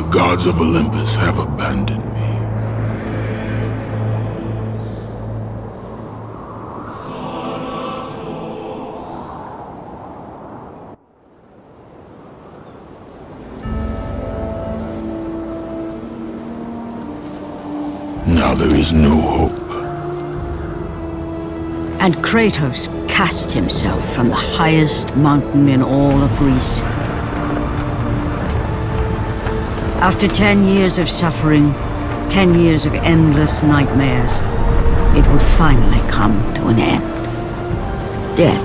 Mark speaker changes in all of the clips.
Speaker 1: gods of Olympus have abandoned me. Now there is no hope.
Speaker 2: And Kratos cast himself from the highest mountain in all of Greece. After 10 years of suffering, 10 years of endless nightmares, it would finally come to an end. Death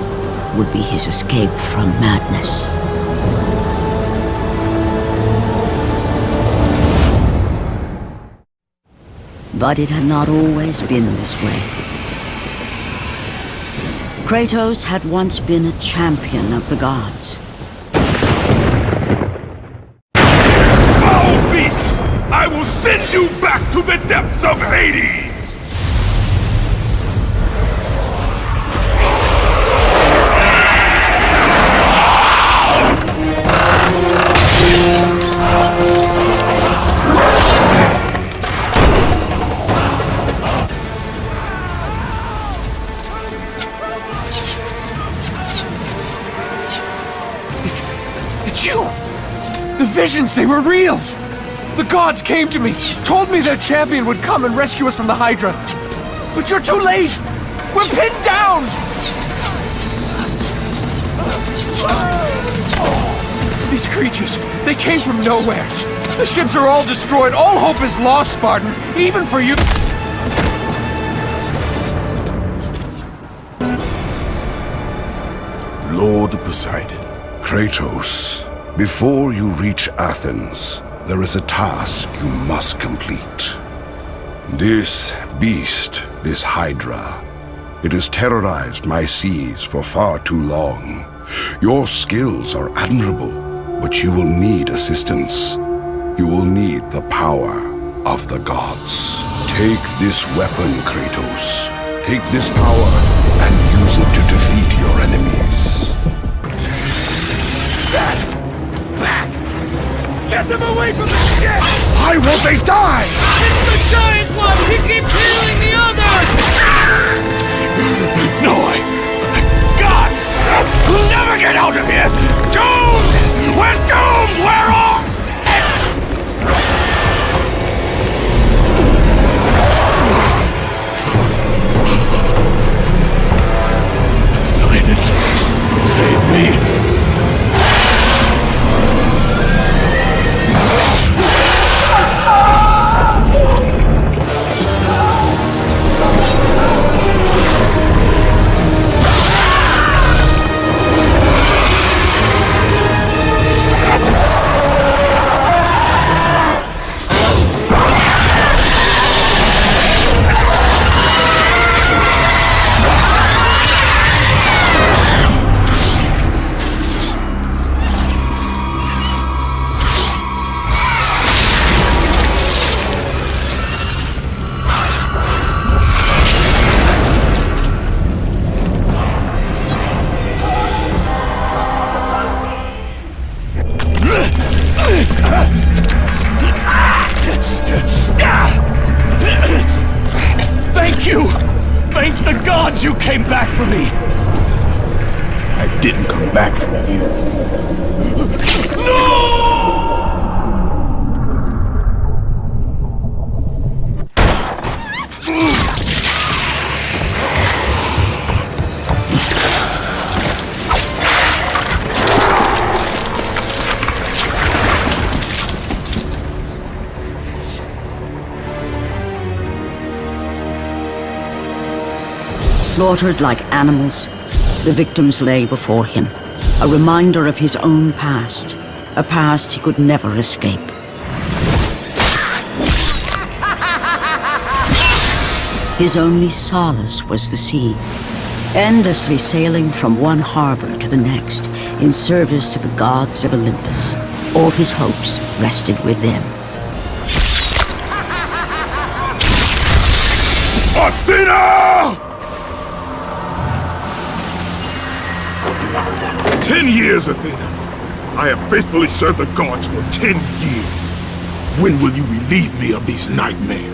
Speaker 2: would be his escape from madness. But it had not always been this way. Kratos had once been a champion of the gods.
Speaker 3: Foul beast! I will send you back to the depths of Hades!
Speaker 4: The visions, they were real! The gods came to me, told me their champion would come and rescue us from the Hydra. But you're too late! We're pinned down! These creatures, they came from nowhere. The ships are all destroyed, all hope is lost, Spartan, even for you.
Speaker 1: Lord Poseidon.
Speaker 5: Kratos, before you reach Athens, there is a task you must complete. This beast, this Hydra, it has terrorized my seas for far too long. Your skills are admirable, but you will need assistance. You will need the power of the gods. Take this weapon, Kratos. Take this power and use it to defeat your enemies.
Speaker 4: Back! Get them away from the ship!
Speaker 5: Why won't they die?
Speaker 6: It's the giant one! He keeps healing the others!
Speaker 4: No, God! We'll never get out of here! Doomed! We're doomed! We're off! Poseidon, save me! Thank you! Thank the gods you came back for me!
Speaker 1: I didn't come back for you.
Speaker 4: No!
Speaker 2: Slaughtered like animals, the victims lay before him, a reminder of his own past, a past he could never escape. His only solace was the sea, endlessly sailing from one harbor to the next in service to the gods of Olympus. All his hopes rested with them.
Speaker 3: Athena! 10 years, Athena. I have faithfully served the gods for 10 years.
Speaker 1: When will you relieve me of these nightmares?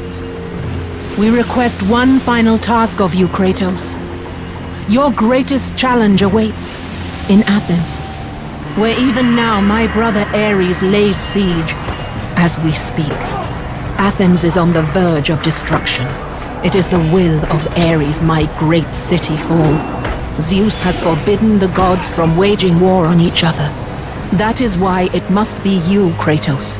Speaker 7: We request one final task of you, Kratos. Your greatest challenge awaits in Athens, where even now my brother Ares lays siege as we speak. Athens is on the verge of destruction. It is the will of Ares my great city fall. Zeus has forbidden the gods from waging war on each other. That is why it must be you, Kratos.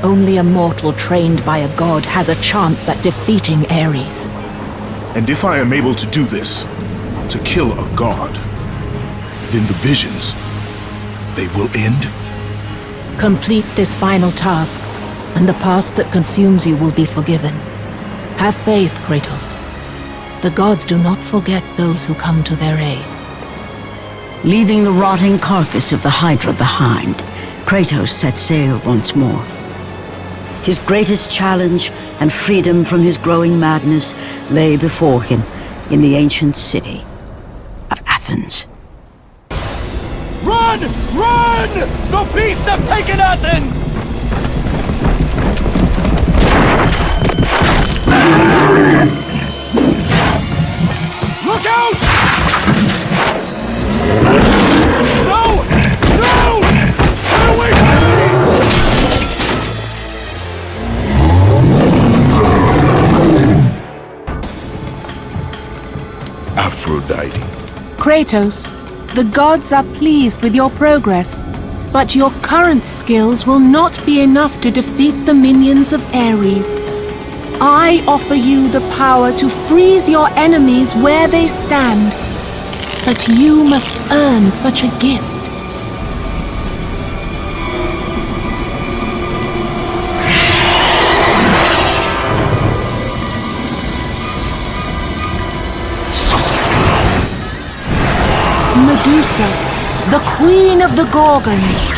Speaker 7: Only a mortal trained by a god has a chance at defeating Ares.
Speaker 1: And if I am able to do this, to kill a god, then the visions, they will end?
Speaker 7: Complete this final task, and the past that consumes you will be forgiven. Have faith, Kratos. The gods do not forget those who come to their aid.
Speaker 2: Leaving the rotting carcass of the Hydra behind, Kratos set sail once more. His greatest challenge and freedom from his growing madness lay before him in the ancient city of Athens.
Speaker 4: Run! Run! The beasts have taken Athens! Look out! No! No! Stay away from me!
Speaker 1: Aphrodite.
Speaker 7: Kratos, the gods are pleased with your progress, but your current skills will not be enough to defeat the minions of Ares. I offer you the power to freeze your enemies where they stand, but you must earn such a gift. Medusa, the queen of the Gorgons.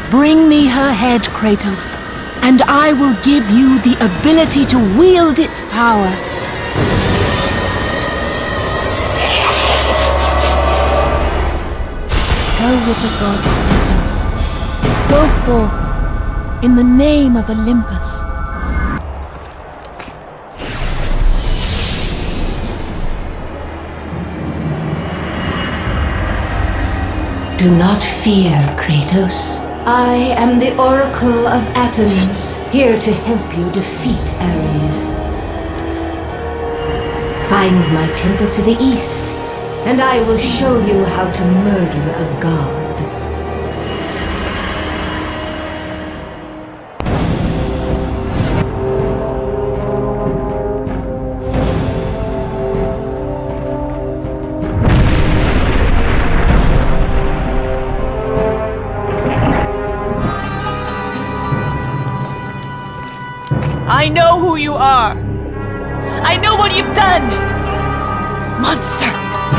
Speaker 7: Bring me her head, Kratos, and I will give you the ability to wield its power. Go with the gods, Kratos. Go forth in the name of Olympus.
Speaker 8: Do not fear, Kratos. I am the Oracle of Athens, here to help you defeat Ares. Find my temple to the east, and I will show you how to murder a god.
Speaker 6: I know who you are. I know what you've done. Monster.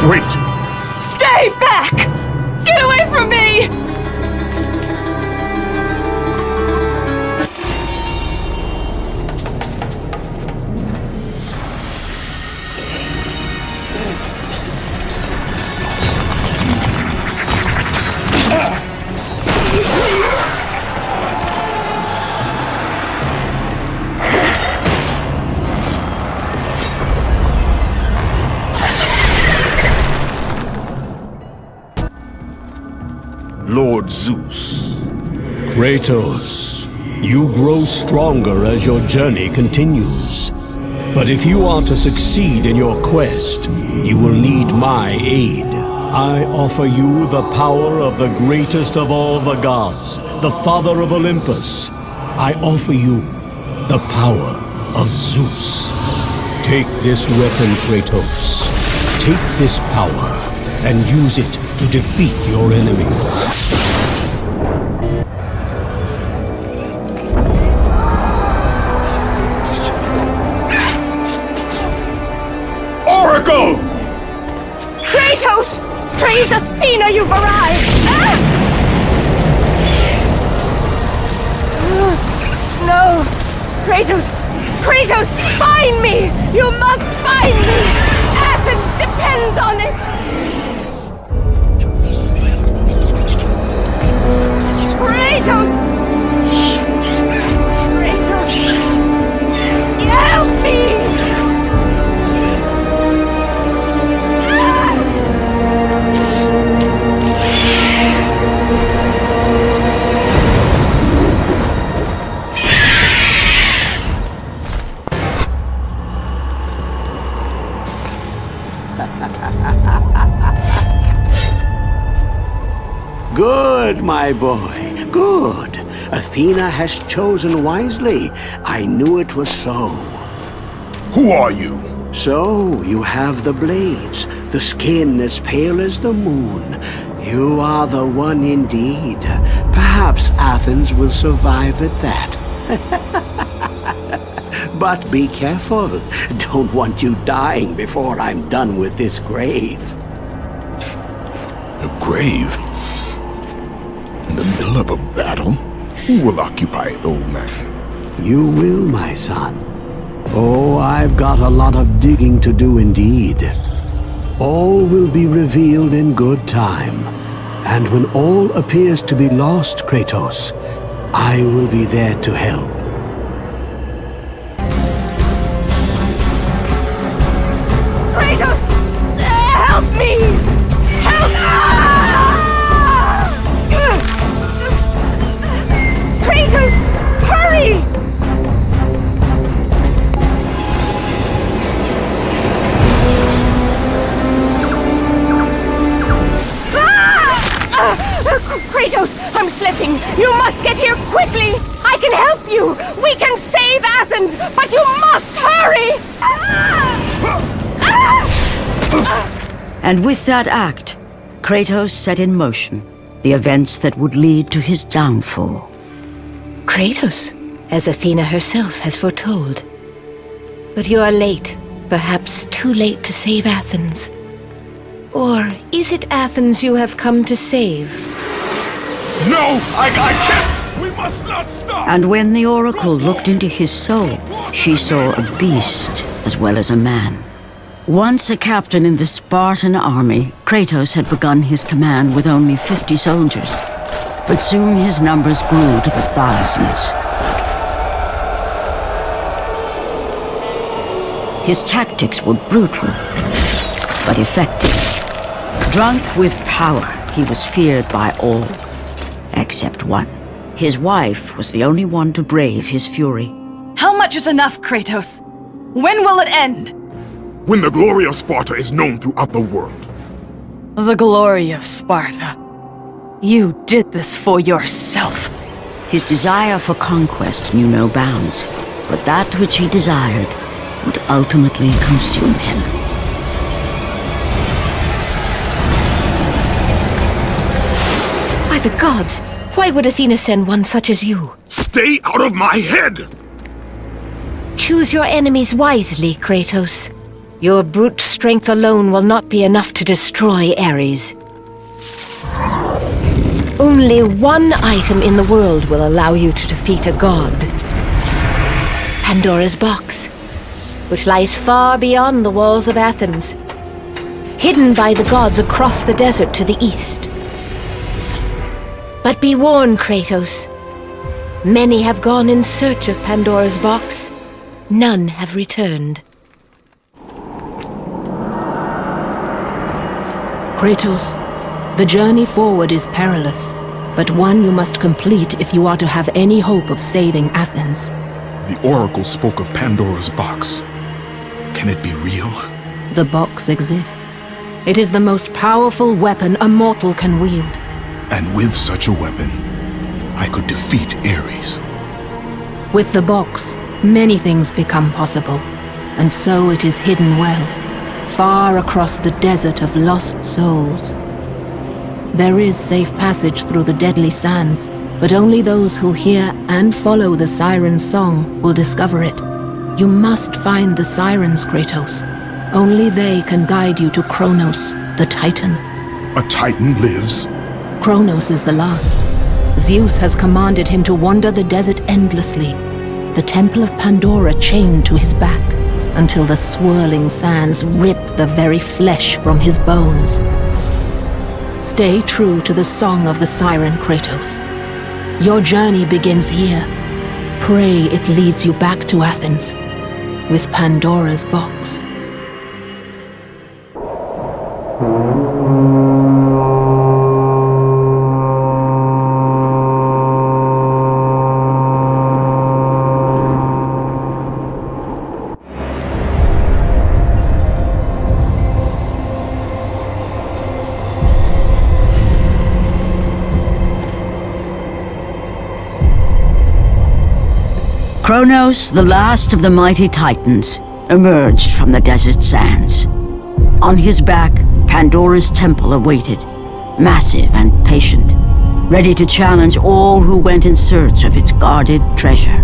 Speaker 1: Wait!
Speaker 6: Stay back! Get away from me!
Speaker 1: Lord Zeus.
Speaker 9: Kratos, you grow stronger as your journey continues. But if you are to succeed in your quest, you will need my aid. I offer you the power of the greatest of all the gods, the father of Olympus. I offer you the power of Zeus. Take this weapon, Kratos. Take this power and use it to defeat your enemies.
Speaker 1: Oracle!
Speaker 6: Kratos! Praise Athena, you've arrived! No! Kratos! Kratos! Find me! You must find me! Athens depends on it! Kratos!
Speaker 9: Good, my boy, good. Athena has chosen wisely. I knew it was so.
Speaker 1: Who are you?
Speaker 9: So, you have the blades, the skin as pale as the moon. You are the one indeed. Perhaps Athens will survive at that. But be careful. Don't want you dying before I'm done with this grave.
Speaker 1: A grave? In the middle of a battle? Who will occupy it, old man?
Speaker 9: You will, my son. Oh, I've got a lot of digging to do indeed. All will be revealed in good time. And when all appears to be lost, Kratos, I will be there to help.
Speaker 6: Kratos! Help me! Help! Kratos! Hurry! Kratos, I'm slipping. You must get here quickly. I can help you. We can save Athens, but you must hurry.
Speaker 2: And with that act, Kratos set in motion the events that would lead to his downfall.
Speaker 8: Kratos, as Athena herself has foretold. But you are late, perhaps too late to save Athens. Or is it Athens you have come to save?
Speaker 3: No! I can't! We must not stop!
Speaker 2: And when the Oracle looked into his soul, she saw a beast as well as a man. Once a captain in the Spartan army, Kratos had begun his command with only 50 soldiers. But soon his numbers grew to the thousands. His tactics were brutal, but effective. Drunk with power, he was feared by all, except one. His wife was the only one to brave his fury.
Speaker 6: How much is enough, Kratos? When will it end?
Speaker 1: When the glory of Sparta is known throughout the world.
Speaker 6: The glory of Sparta. You did this for yourself.
Speaker 2: His desire for conquest knew no bounds, but that which he desired would ultimately consume him.
Speaker 8: By the gods, why would Athena send one such as you?
Speaker 1: Stay out of my head!
Speaker 8: Choose your enemies wisely, Kratos. Your brute strength alone will not be enough to destroy Ares. Only one item in the world will allow you to defeat a god. Pandora's box, which lies far beyond the walls of Athens, hidden by the gods across the desert to the east. But be warned, Kratos. Many have gone in search of Pandora's box. None have returned.
Speaker 7: Kratos, the journey forward is perilous, but one you must complete if you are to have any hope of saving Athens.
Speaker 1: The Oracle spoke of Pandora's box. Can it be real?
Speaker 7: The box exists. It is the most powerful weapon a mortal can wield.
Speaker 1: And with such a weapon, I could defeat Ares.
Speaker 7: With the box, many things become possible, and so it is hidden well, far across the desert of lost souls. There is safe passage through the deadly sands, but only those who hear and follow the siren's song will discover it. You must find the sirens, Kratos. Only they can guide you to Kronos, the Titan.
Speaker 1: A Titan lives?
Speaker 7: Kronos is the last. Zeus has commanded him to wander the desert endlessly, the temple of Pandora chained to his back, until the swirling sands rip the very flesh from his bones. Stay true to the song of the siren, Kratos. Your journey begins here. Pray it leads you back to Athens, with Pandora's box.
Speaker 2: Kronos, the last of the mighty Titans, emerged from the desert sands. On his back, Pandora's temple awaited, massive and patient, ready to challenge all who went in search of its guarded treasure.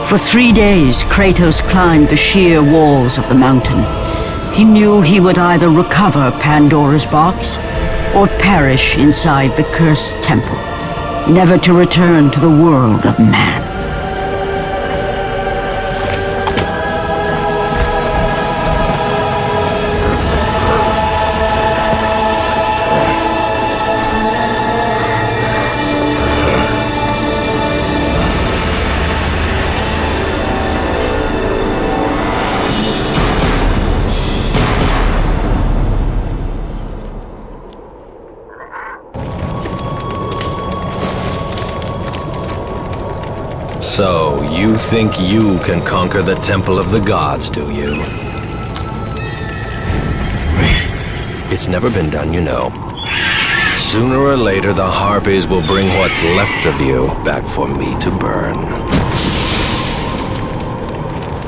Speaker 2: For 3 days, Kratos climbed the sheer walls of the mountain. He knew he would either recover Pandora's box or perish inside the cursed temple, never to return to the world of man.
Speaker 10: So, you think you can conquer the Temple of the Gods, do you? It's never been done, you know. Sooner or later, the Harpies will bring what's left of you back for me to burn.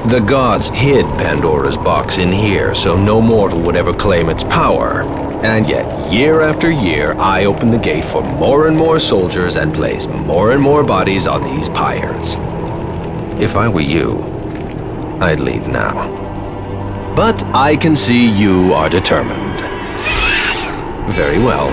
Speaker 10: The gods hid Pandora's box in here, so no mortal would ever claim its power. And yet, year after year, I open the gate for more and more soldiers and place more and more bodies on these pyres. If I were you, I'd leave now. But I can see you are determined. Very well.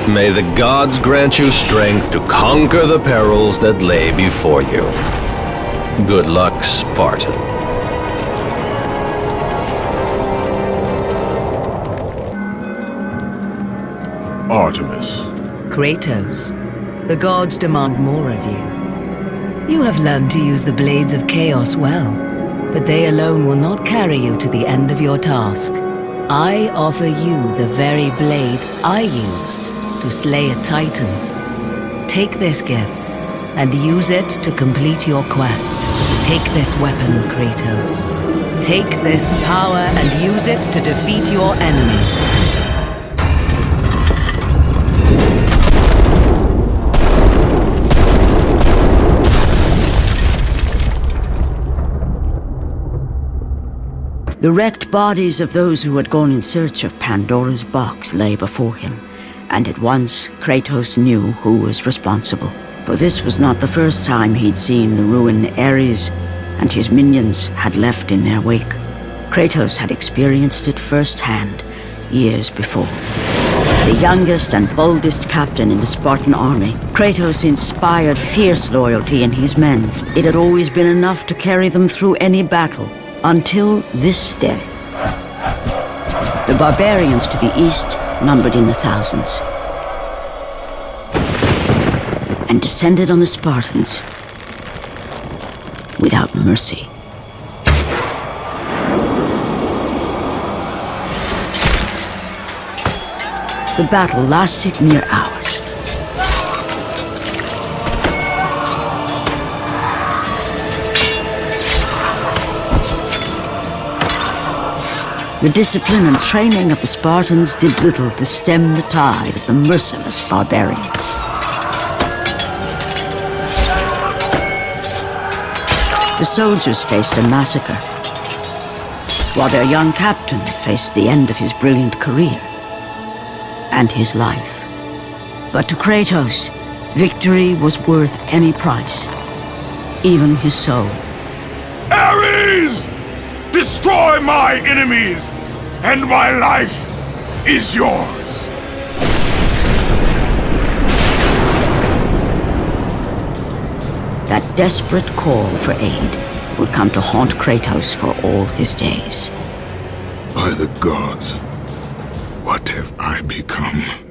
Speaker 10: May the gods grant you strength to conquer the perils that lay before you. Good luck, Spartan.
Speaker 1: Artemis.
Speaker 8: Kratos, the gods demand more of you. You have learned to use the blades of chaos well, but they alone will not carry you to the end of your task. I offer you the very blade I used to slay a Titan. Take this gift and use it to complete your quest. Take this weapon, Kratos. Take this power and use it to defeat your enemies.
Speaker 2: The wrecked bodies of those who had gone in search of Pandora's box lay before him, and at once Kratos knew who was responsible. For this was not the first time he'd seen the ruin Ares and his minions had left in their wake. Kratos had experienced it firsthand, years before. The youngest and boldest captain in the Spartan army, Kratos inspired fierce loyalty in his men. It had always been enough to carry them through any battle, until this day. The barbarians to the east numbered in the thousands, and descended on the Spartans without mercy. The battle lasted near hours. The discipline and training of the Spartans did little to stem the tide of the merciless barbarians. The soldiers faced a massacre, while their young captain faced the end of his brilliant career and his life. But to Kratos, victory was worth any price, even his soul.
Speaker 3: Ares! Destroy my enemies, and my life
Speaker 1: is yours.
Speaker 2: That desperate call for aid would come to haunt Kratos for all his days.
Speaker 1: By the gods, what have I become?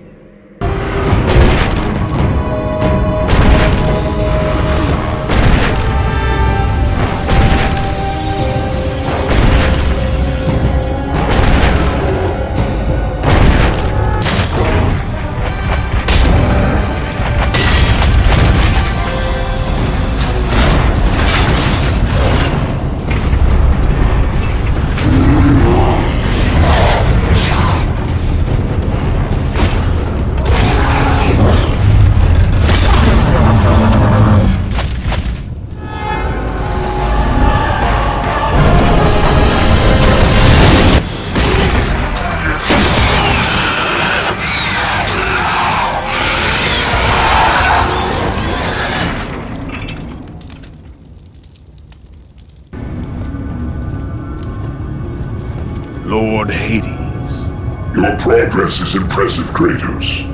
Speaker 3: Lord Hades. Your progress is impressive, Kratos.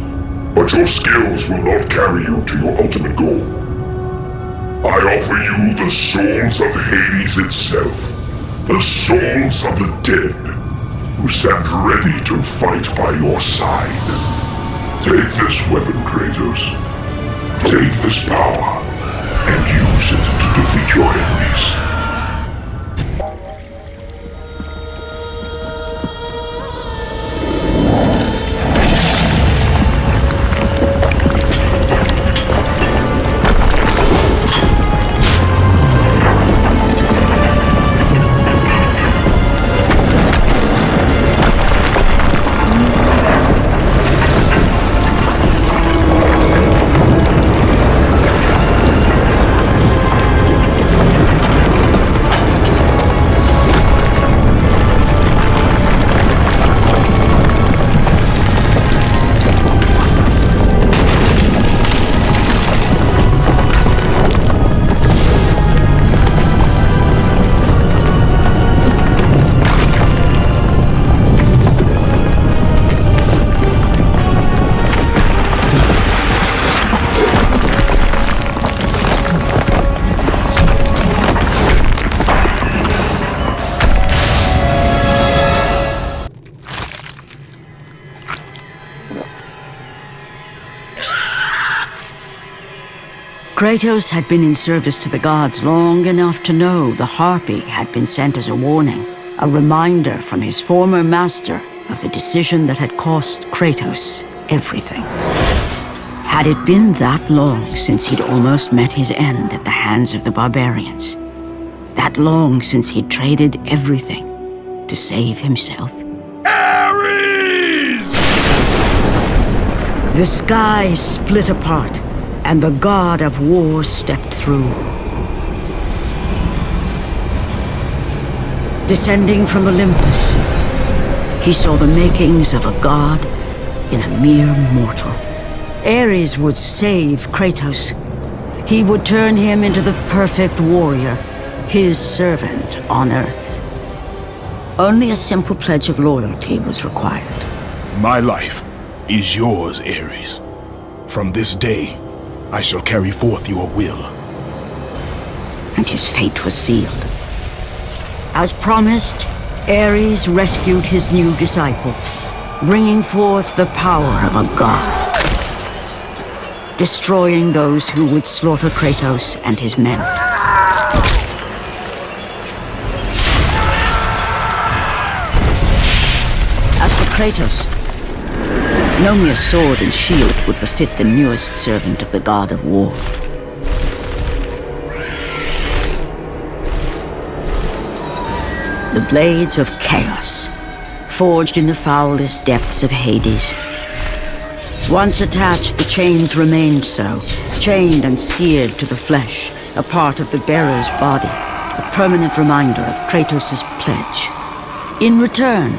Speaker 3: But your skills will not carry you to your ultimate goal. I offer you the souls of Hades itself. The souls of the dead, who stand ready to fight by your side. Take this weapon, Kratos. Take this power, and use it to defeat your enemies.
Speaker 2: Kratos had been in service to the gods long enough to know the Harpy had been sent as a warning, a reminder from his former master of the decision that had cost Kratos everything. Had it been that long since he'd almost met his end at the hands of the barbarians? That long since he'd traded everything to save himself?
Speaker 3: Ares!
Speaker 2: The sky split apart, and the god of war stepped through. Descending from Olympus, he saw the makings of a god in a mere mortal. Ares would save Kratos. He would turn him into the perfect warrior, his servant on Earth. Only a simple pledge of loyalty was required.
Speaker 1: My life is yours, Ares. From this day, I shall carry forth your will.
Speaker 2: And his fate was sealed. As promised, Ares rescued his new disciple, bringing forth the power of a god, destroying those who would slaughter Kratos and his men. As for Kratos, no mere sword and shield would befit the newest servant of the god of war. The blades of chaos, forged in the foulest depths of Hades. Once attached, the chains remained so, chained and seared to the flesh, a part of the bearer's body, a permanent reminder of Kratos' pledge. In return,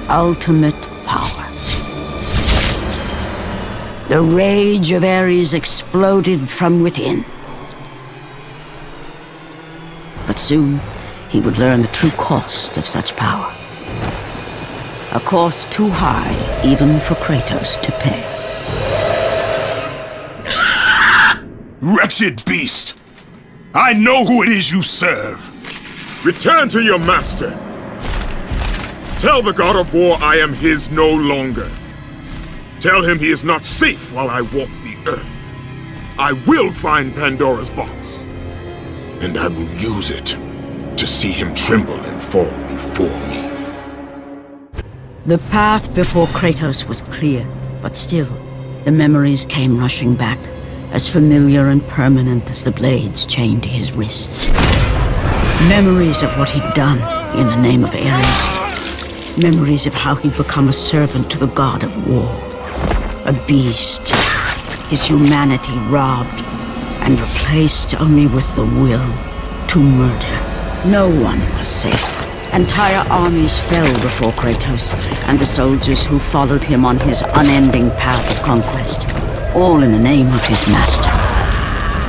Speaker 2: ultimate power. The rage of Ares exploded from within. But soon, he would learn the true cost of such power. A cost too high even for Kratos to pay.
Speaker 1: Wretched beast! I know who it is you serve!
Speaker 11: Return to your master! Tell the god of war I am his no longer. Tell him he is not safe while I walk the earth. I will find Pandora's box. And I will use it to see him tremble and fall before me.
Speaker 2: The path before Kratos was clear, but still, the memories came rushing back, as familiar and permanent as the blades chained to his wrists. Memories of what he'd done in the name of Ares. Memories of how he'd become a servant to the god of war. A beast, his humanity robbed and replaced only with the will to murder. No one was safe. Entire armies fell before Kratos and the soldiers who followed him on his unending path of conquest, all in the name of his master.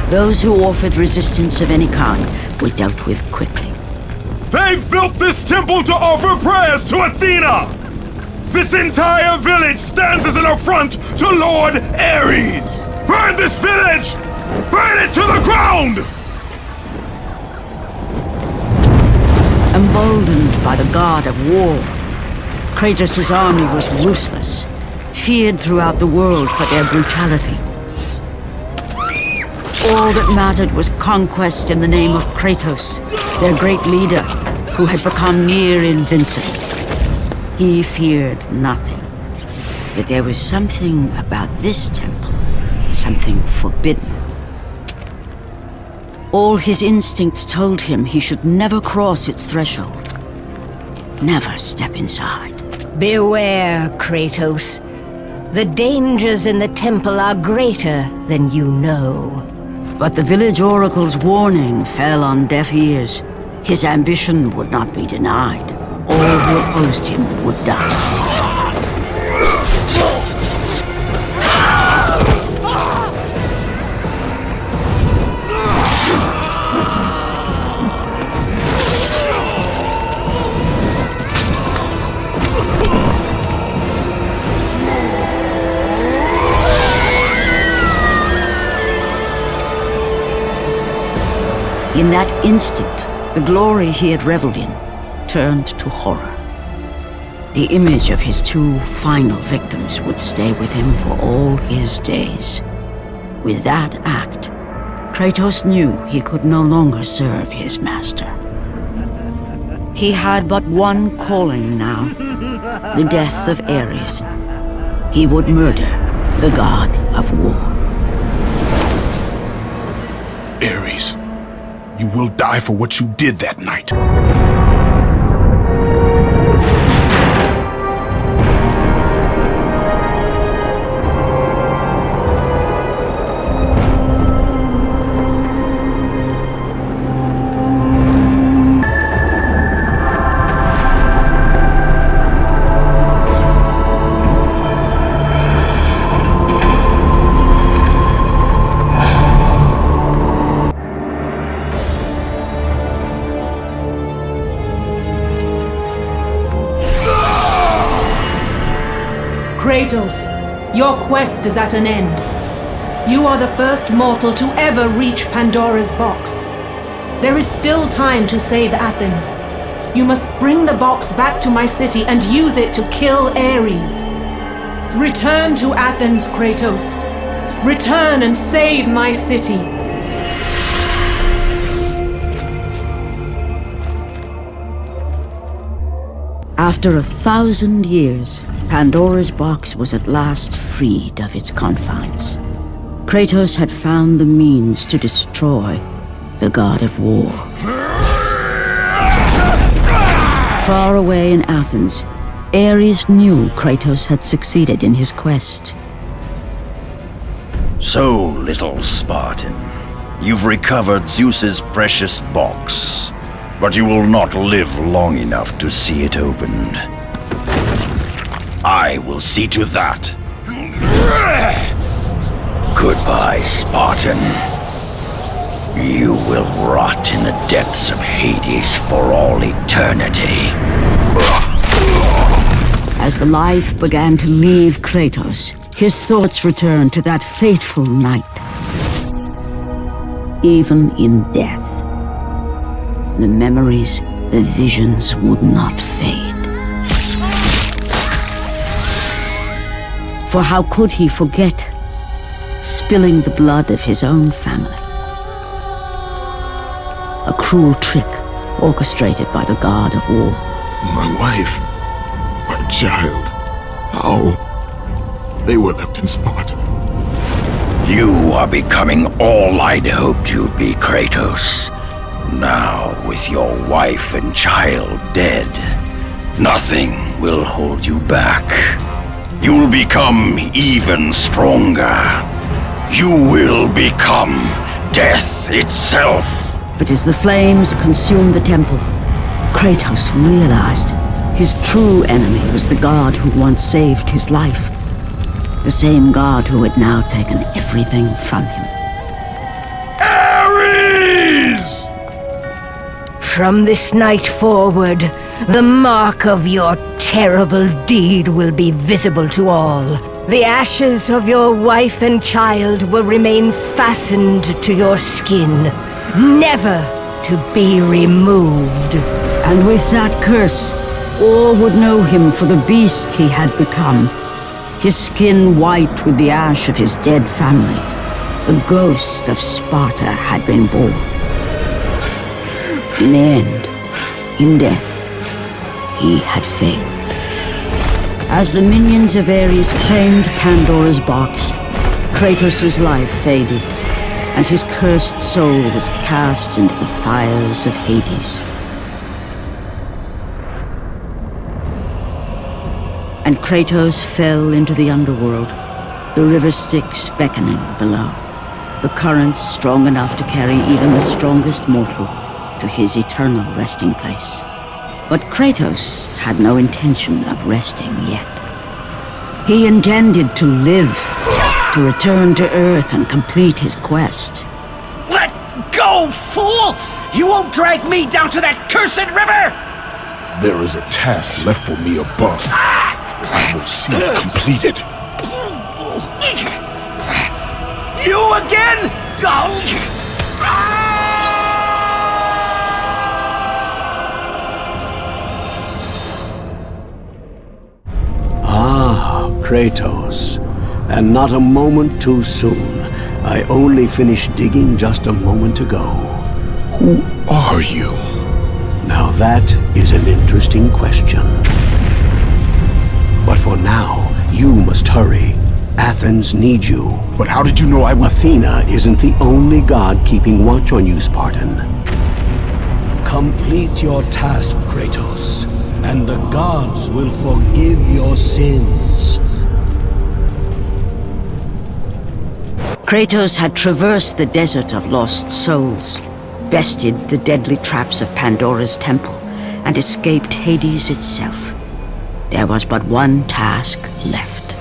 Speaker 2: Those who offered resistance of any kind were dealt with quickly.
Speaker 1: They've built this temple to offer prayers to Athena! This entire village stands as an affront to Lord Ares! Burn this village! Burn it to the ground!
Speaker 2: Emboldened by the god of war, Kratos' army was ruthless, feared throughout the world for their brutality. All that mattered was conquest in the name of Kratos, their great leader, who had become near invincible. He feared nothing. But there was something about this temple, something forbidden. All his instincts told him he should never cross its threshold. Never step inside.
Speaker 8: Beware, Kratos. The dangers in the temple are greater than you know.
Speaker 2: But the village oracle's warning fell on deaf ears. His ambition would not be denied. All who opposed him would die. In that instant, the glory he had reveled in turned to horror. The image of his two final victims would stay with him for all his days. With that act, Kratos knew he could no longer serve his master. He had but one calling now, the death of Ares. He would murder the god of war.
Speaker 1: Ares, you will die for what you did that night.
Speaker 7: Kratos, your quest is at an end. You are the first mortal to ever reach Pandora's box. There is still time to save Athens. You must bring the box back to my city and use it to kill Ares. Return to Athens, Kratos. Return and save my city.
Speaker 2: After 1,000 years, Pandora's box was at last freed of its confines. Kratos had found the means to destroy the god of war. Far away in Athens, Ares knew Kratos had succeeded in his quest.
Speaker 12: So, little Spartan, you've recovered Zeus's precious box, but you will not live long enough to see it opened. I will see to that. Goodbye, Spartan. You will rot in the depths of Hades for all eternity.
Speaker 2: As the life began to leave Kratos, his thoughts returned to that fateful night. Even in death, the memories, the visions would not fade. For how could he forget spilling the blood of his own family? A cruel trick orchestrated by the god of war.
Speaker 11: My wife, my child, how? They were left in Sparta.
Speaker 12: You are becoming all I'd hoped you'd be, Kratos. Now, with your wife and child dead, nothing will hold you back. You'll become even stronger. You will become death itself.
Speaker 2: But as the flames consumed the temple, Kratos realized his true enemy was the god who once saved his life. The same god who had now taken everything from him.
Speaker 1: Ares!
Speaker 8: From this night forward, the mark of your terrible deed will be visible to all. The ashes of your wife and child will remain fastened to your skin, never to be removed.
Speaker 2: And with that curse, all would know him for the beast he had become. His skin white with the ash of his dead family. The ghost of Sparta had been born. In the end, in death, he had failed. As the minions of Ares claimed Pandora's box, Kratos' life faded, and his cursed soul was cast into the fires of Hades. And Kratos fell into the underworld, the river Styx beckoning below, the currents strong enough to carry even the strongest mortal to his eternal resting place. But Kratos had no intention of resting yet. He intended to live, to return to Earth and complete his quest.
Speaker 13: Let go, fool! You won't drag me down to that cursed river!
Speaker 11: There is a task left for me above. I will see it completed.
Speaker 13: You again?
Speaker 9: Ah, Kratos. And not a moment too soon. I only finished digging just a moment ago.
Speaker 11: Who are you?
Speaker 9: Now that is an interesting question. But for now, you must hurry. Athens needs you.
Speaker 11: But how did you know I would...
Speaker 9: Athena isn't the only god keeping watch on you, Spartan. Complete your task, Kratos, and the gods will forgive your sins.
Speaker 2: Kratos had traversed the desert of lost souls, bested the deadly traps of Pandora's temple, and escaped Hades itself. There was but one task left.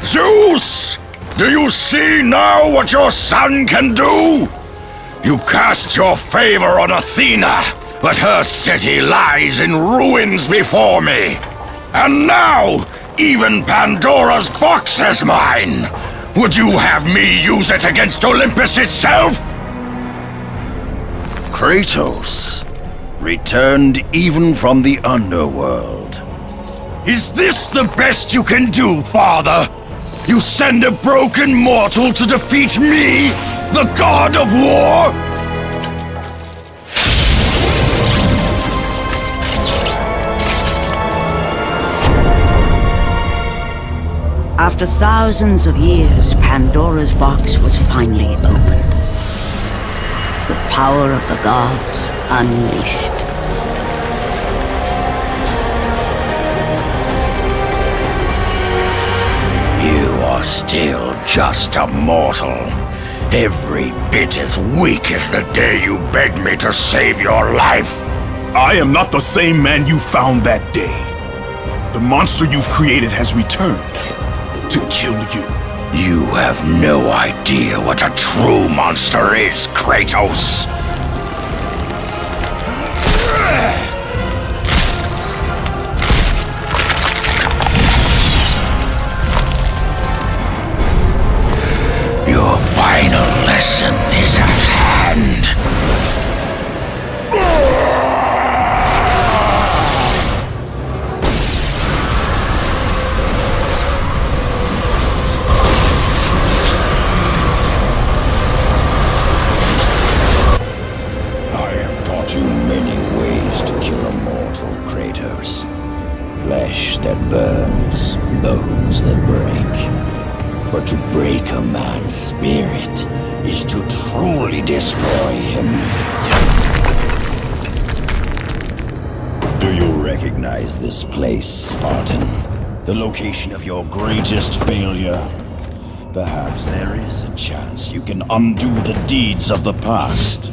Speaker 3: Zeus! Do you see now what your son can do? You cast your favor on Athena, but her city lies in ruins before me. And now, even Pandora's box is mine. Would you have me use it against Olympus itself?
Speaker 12: Kratos, returned even from the underworld.
Speaker 3: Is this the best you can do, father? You send a broken mortal to defeat me, the god of war?
Speaker 2: After thousands of years, Pandora's box was finally opened. The power of the gods unleashed.
Speaker 12: You are still just a mortal. Every bit as weak as the day you begged me to save your life.
Speaker 11: I am not the same man you found that day. The monster you've created has returned to kill you.
Speaker 12: You have no idea what a true monster is, Kratos. a man's spirit is to truly destroy him. Do you recognize this place, Spartan? The location of your greatest failure? Perhaps there is a chance you can undo the deeds of the past.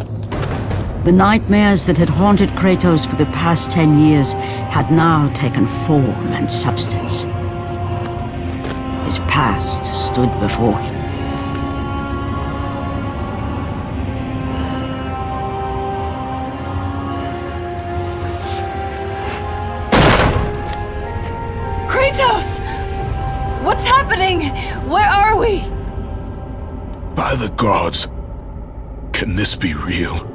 Speaker 2: The nightmares that had haunted Kratos for the past 10 years had now taken form and substance. His past stood before him.
Speaker 6: Kratos! What's happening? Where are we?
Speaker 1: By the gods, can this be real?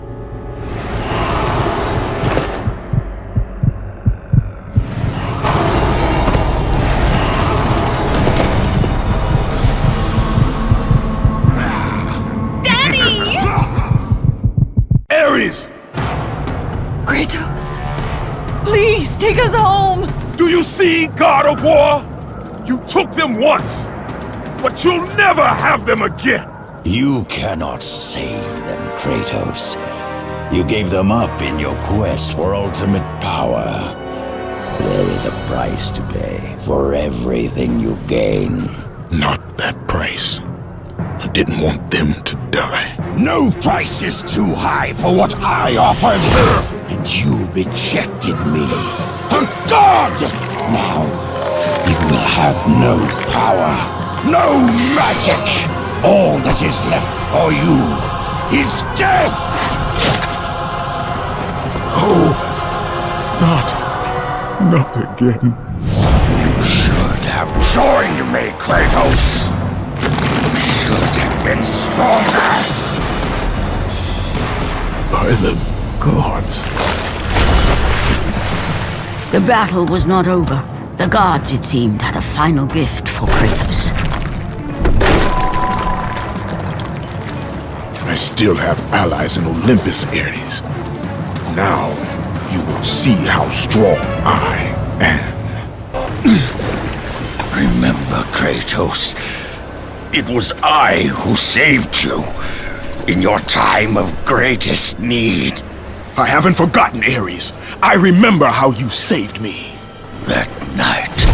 Speaker 1: Ares!
Speaker 6: Kratos, please take us home!
Speaker 1: Do you see, God of War? You took them once, but you'll never have them again!
Speaker 12: You cannot save them, Kratos. You gave them up in your quest for ultimate power. There is a price to pay for everything you gain.
Speaker 1: Not that price. I didn't want them to die.
Speaker 12: No price is too high for what I offered, and you rejected me. A god! Now, you will have no power, no magic. All that is left for you is death!
Speaker 1: Oh, not again.
Speaker 12: You should have joined me, Kratos. You should have been stronger.
Speaker 1: By the gods.
Speaker 2: The battle was not over. The gods, it seemed, had a final gift for Kratos.
Speaker 1: I still have allies in Olympus, Ares. Now, you will see how strong I am.
Speaker 12: Remember, Kratos, it was I who saved you in your time of greatest need.
Speaker 1: I haven't forgotten, Ares. I remember how you saved me.
Speaker 12: That night,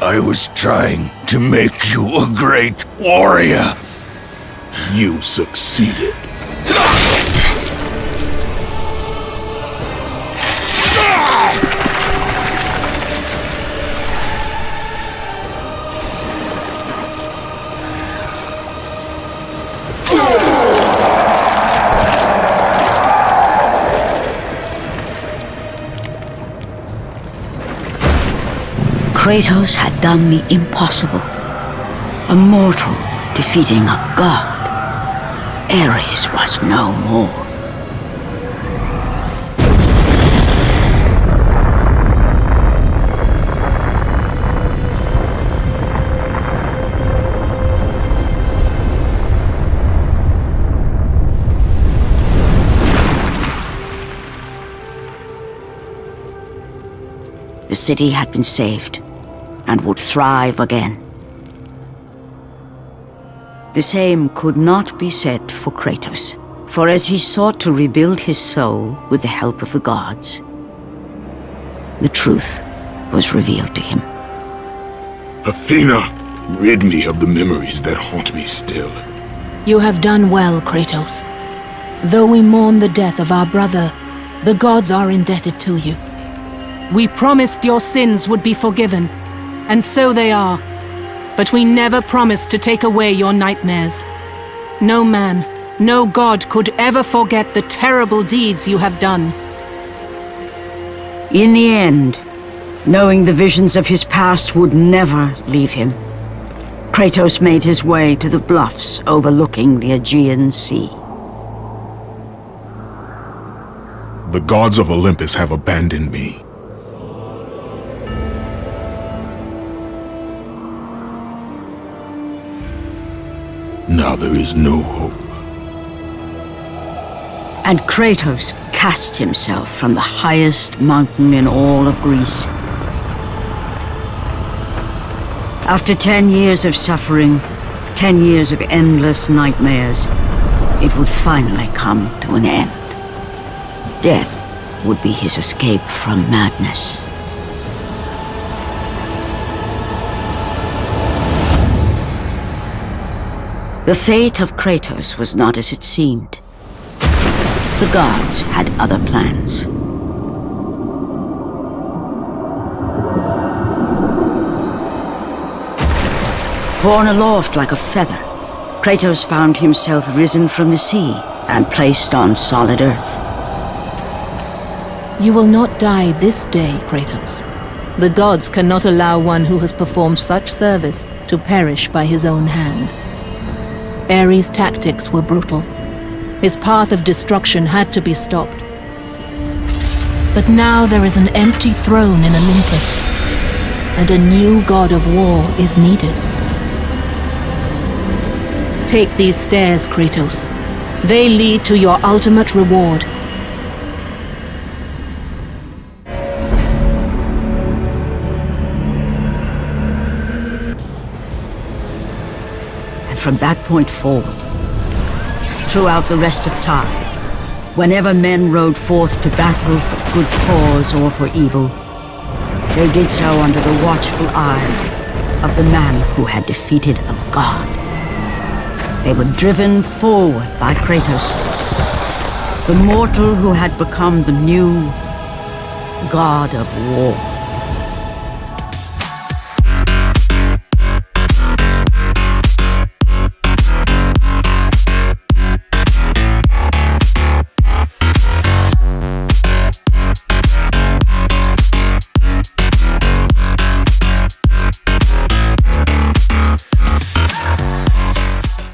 Speaker 12: I was trying to make you a great warrior.
Speaker 1: You succeeded.
Speaker 2: Kratos had done the impossible. A mortal defeating a god. Ares was no more. The city had been saved and would thrive again. The same could not be said for Kratos, for as he sought to rebuild his soul with the help of the gods, the truth was revealed to him.
Speaker 1: Athena, rid me of the memories that haunt me still.
Speaker 7: You have done well, Kratos. Though we mourn the death of our brother, the gods are indebted to you. We promised your sins would be forgiven, and so they are. But we never promised to take away your nightmares. No man, no god could ever forget the terrible deeds you have done.
Speaker 2: In the end, knowing the visions of his past would never leave him, Kratos made his way to the bluffs overlooking the Aegean Sea.
Speaker 1: The gods of Olympus have abandoned me. Now there is no hope.
Speaker 2: And Kratos cast himself from the highest mountain in all of Greece. After 10 years of suffering, 10 years of endless nightmares, it would finally come to an end. Death would be his escape from madness. The fate of Kratos was not as it seemed. The gods had other plans. Borne aloft like a feather, Kratos found himself risen from the sea and placed on solid earth.
Speaker 7: You will not die this day, Kratos. The gods cannot allow one who has performed such service to perish by his own hand. Ares' tactics were brutal. His path of destruction had to be stopped. But now there is an empty throne in Olympus, and a new god of war is needed. Take these stairs, Kratos. They lead to your ultimate reward.
Speaker 2: And from that point forward, throughout the rest of time, whenever men rode forth to battle for good cause or for evil, they did so under the watchful eye of the man who had defeated a god. They were driven forward by Kratos, the mortal who had become the new god of war.